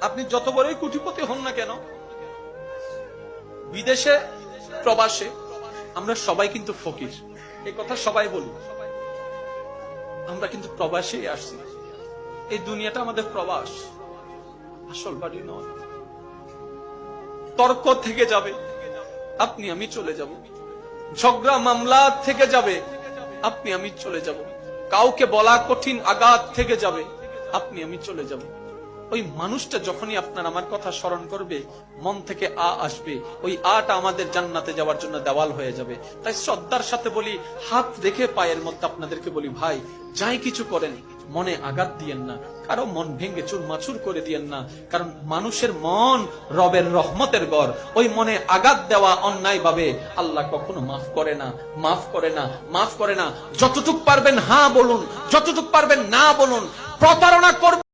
আপনি যত বড়ই কোটিপতি হন না কেন, বিদেশে প্রবাসে আমরা সবাই কিন্তু ফকির, এই কথা সবাই বলি। আমরা কিন্তু প্রবাসে আসছি, এই দুনিয়াটা আমাদের প্রবাস, আসল বাড়ি নয়। তর্ক থেকে যাবে, আপনি আমি চলে যাব। ঝগড়া মামলা থেকে যাবে, আপনি আমি চলে যাব। কাউকে বলা কঠিন আঘাত থেকে যাবে, আপনি আমি চলে যাব। ওই মানুষটা যখনই আপনার আমার কথা স্মরণ করবে, মন থেকে আসবে, ওই আটা আমাদের জান্নাতে যাওয়ার জন্য দেওয়াল হয়ে যাবে। তাই শ্রদ্ধার সাথে বলি, হাত রেখে পায়ের মধ্যে আপনাদেরকে বলি, ভাই যাই কিছু করেন মনে আঘাত দিয়েন না, কারো মন ভেঙে চুরমাচুর করে দিয়েন না। কারণ মানুষের মন রবের রহমতের ঘর, ওই মনে আঘাত দেওয়া অন্যায় ভাবে আল্লাহ কখনো মাফ করে না, মাফ করে না, মাফ করে না। যতটুক পারবেন হ্যাঁ বলুন, যতটুক পারবেন না বলুন। প্রতারণা করবেন